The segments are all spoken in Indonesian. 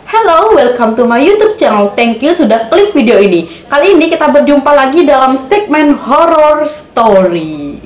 Hello, welcome to my YouTube channel. Thank you sudah klik video ini. Kali ini kita berjumpa lagi dalam segmen horror story.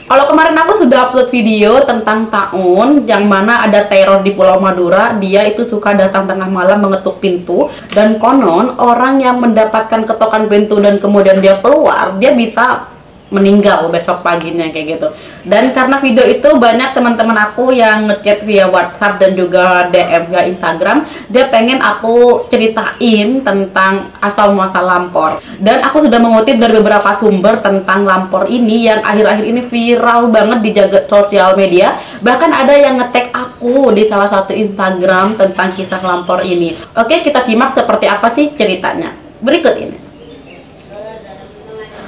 Kalau kemarin aku sudah upload video tentang Taun yang mana ada teror di Pulau Madura. Dia itu suka datang tengah malam mengetuk pintu, dan konon orang yang mendapatkan ketokan pintu dan kemudian dia keluar, dia bisa meninggal besok paginya kayak gitu. Dan karena video itu banyak teman-teman aku yang ngechat via WhatsApp dan juga DM via Instagram, dia pengen aku ceritain tentang asal muasal lampor. Dan aku sudah mengutip dari beberapa sumber tentang lampor ini yang akhir-akhir ini viral banget di jagat sosial media. Bahkan ada yang nge-tag aku di salah satu Instagram tentang kisah lampor ini. Oke, kita simak seperti apa sih ceritanya berikut ini.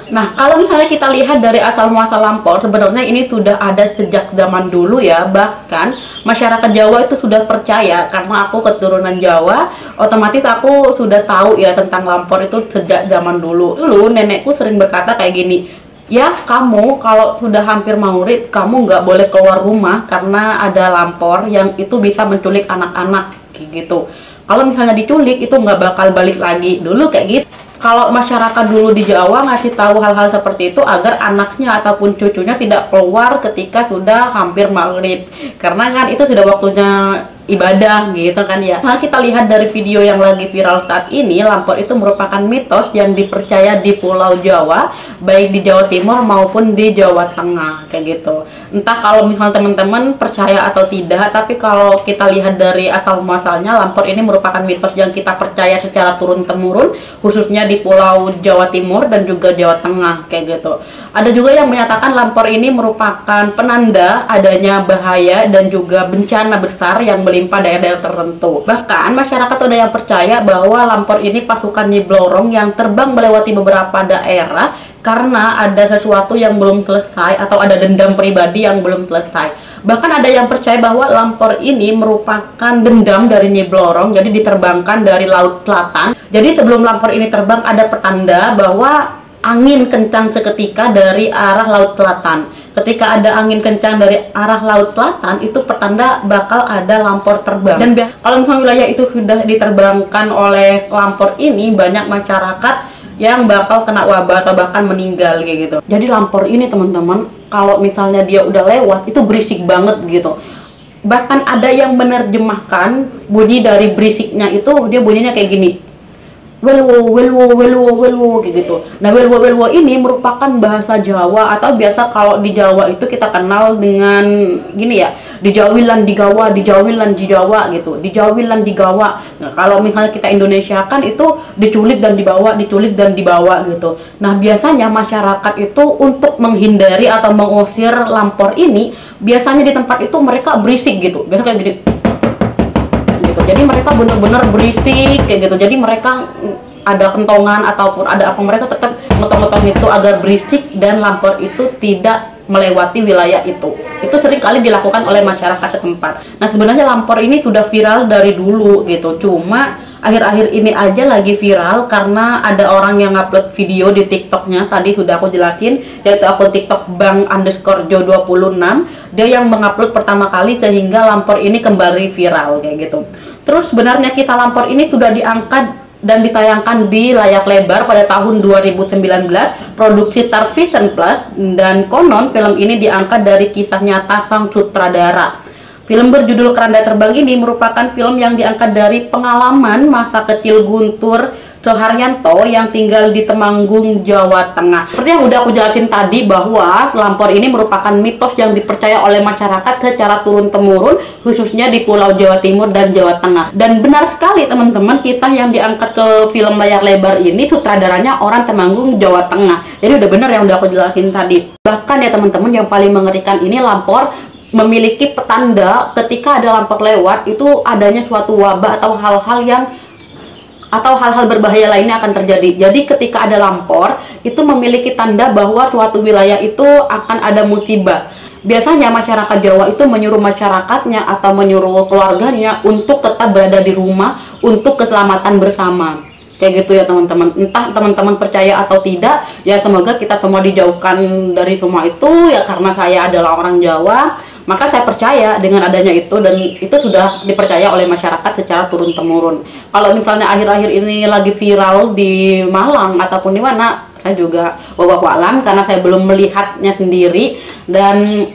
Nah, kalau misalnya kita lihat dari asal muasal lampor, sebenarnya ini sudah ada sejak zaman dulu ya. Bahkan masyarakat Jawa itu sudah percaya, karena aku keturunan Jawa, otomatis aku sudah tahu ya tentang lampor itu sejak zaman dulu. Dulu nenekku sering berkata kayak gini, ya kamu kalau sudah hampir maghrib, kamu nggak boleh keluar rumah karena ada lampor yang itu bisa menculik anak-anak gitu. Kalau misalnya diculik itu nggak bakal balik lagi. Dulu kayak gitu. Kalau masyarakat dulu di Jawa ngasih tahu hal-hal seperti itu agar anaknya ataupun cucunya tidak keluar ketika sudah hampir maghrib, karena kan itu sudah waktunya ibadah gitu kan ya. Nah, kita lihat dari video yang lagi viral saat ini, lampor itu merupakan mitos yang dipercaya di Pulau Jawa, baik di Jawa Timur maupun di Jawa Tengah kayak gitu. Entah kalau misalnya teman-teman percaya atau tidak, tapi kalau kita lihat dari asal muasalnya, lampor ini merupakan mitos yang kita percaya secara turun-temurun, khususnya di Pulau Jawa Timur dan juga Jawa Tengah kayak gitu. Ada juga yang menyatakan lampor ini merupakan penanda adanya bahaya dan juga bencana besar yang melimpah daerah-daerah tertentu. Bahkan masyarakat ada yang percaya bahwa lampor ini pasukan Nyi Blorong yang terbang melewati beberapa daerah karena ada sesuatu yang belum selesai atau ada dendam pribadi yang belum selesai. Bahkan ada yang percaya bahwa lampor ini merupakan dendam dari Nyi Blorong, jadi diterbangkan dari Laut Selatan. Jadi sebelum lampor ini terbang ada petanda bahwa angin kencang seketika dari arah Laut Selatan. Ketika ada angin kencang dari arah Laut Selatan, itu petanda bakal ada lampor terbang. Dan kalau misalnya wilayah itu sudah diterbangkan oleh lampor ini, banyak masyarakat yang bakal kena wabah atau bahkan meninggal kayak gitu. Jadi lampor ini teman-teman, kalau misalnya dia udah lewat itu berisik banget gitu. Bahkan ada yang menerjemahkan bunyi dari berisiknya itu, dia bunyinya kayak gini, welwo, welwo, welwo, welwo kayak gitu. Nah, welwo, welwo ini merupakan bahasa Jawa, atau biasa kalau di Jawa itu kita kenal dengan gini ya, dijawilan digawa, dijawilan di Jawa gitu, dijawilan digawa. Nah, kalau misalnya kita Indonesia kan itu diculik dan dibawa, diculik dan dibawa gitu. Nah, biasanya masyarakat itu untuk menghindari atau mengusir lampor ini, biasanya di tempat itu mereka berisik gitu, biasa kayak gini. Jadi mereka benar-benar berisik kayak gitu. Jadi mereka ada kentongan ataupun ada apa, mereka tetap ngetong-ngetong itu agar berisik dan lampor itu tidak melewati wilayah itu. Itu sering kali dilakukan oleh masyarakat setempat. Nah, sebenarnya lampor ini sudah viral dari dulu gitu. Cuma akhir-akhir ini aja lagi viral karena ada orang yang upload video di TikToknya. Tadi sudah aku jelasin, yaitu akun TikTok bang_jo26. Dia yang mengupload pertama kali sehingga lampor ini kembali viral kayak gitu. Terus sebenarnya kisah lampor ini sudah diangkat dan ditayangkan di layar lebar pada tahun 2019 produksi Star Vision Plus, dan konon film ini diangkat dari kisah nyata sang sutradara. Film berjudul Keranda Terbang ini merupakan film yang diangkat dari pengalaman masa kecil Guntur Soeharyanto yang tinggal di Temanggung, Jawa Tengah. Seperti yang udah aku jelasin tadi, bahwa lampor ini merupakan mitos yang dipercaya oleh masyarakat secara turun-temurun, khususnya di Pulau Jawa Timur dan Jawa Tengah. Dan benar sekali teman-teman, kisah yang diangkat ke film layar lebar ini sutradaranya orang Temanggung, Jawa Tengah. Jadi udah benar yang udah aku jelasin tadi. Bahkan ya teman-teman, yang paling mengerikan ini, lampor memiliki petanda ketika ada lampor lewat, itu adanya suatu wabah atau hal-hal berbahaya lainnya akan terjadi. Jadi ketika ada lampor, itu memiliki tanda bahwa suatu wilayah itu akan ada musibah. Biasanya masyarakat Jawa itu menyuruh masyarakatnya atau menyuruh keluarganya untuk tetap berada di rumah untuk keselamatan bersama. Kayak gitu ya teman-teman. Entah teman-teman percaya atau tidak, ya semoga kita semua dijauhkan dari semua itu ya, karena saya adalah orang Jawa, maka saya percaya dengan adanya itu, dan itu sudah dipercaya oleh masyarakat secara turun-temurun. Kalau misalnya akhir-akhir ini lagi viral di Malang ataupun di mana, saya juga wallahu alam karena saya belum melihatnya sendiri, dan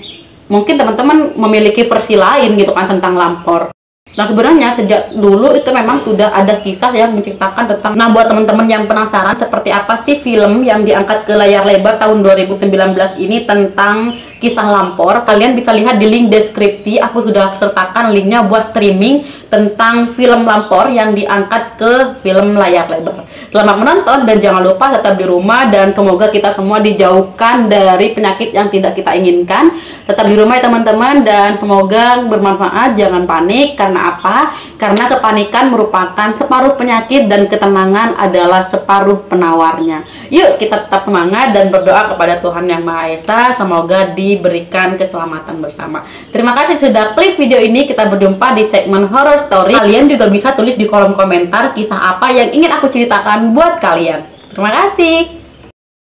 mungkin teman-teman memiliki versi lain gitu kan tentang lampor. Nah sebenarnya sejak dulu itu memang sudah ada kisah yang menceritakan tentang. Nah buat teman-teman yang penasaran seperti apa sih film yang diangkat ke layar lebar tahun 2019 ini tentang kisah lampor, kalian bisa lihat di link deskripsi. Aku sudah sertakan linknya buat streaming tentang film lampor yang diangkat ke film layar lebar. Selamat menonton dan jangan lupa tetap di rumah, dan semoga kita semua dijauhkan dari penyakit yang tidak kita inginkan. Tetap di rumah ya teman-teman, dan semoga bermanfaat. Jangan panik. Karena apa? Karena kepanikan merupakan separuh penyakit dan ketenangan adalah separuh penawarnya. Yuk kita tetap semangat dan berdoa kepada Tuhan Yang Maha Esa, semoga diberikan keselamatan bersama. Terima kasih sudah klik video ini. Kita berjumpa di segmen horror story. Kalian juga bisa tulis di kolom komentar kisah apa yang ingin aku ceritakan buat kalian. Terima kasih.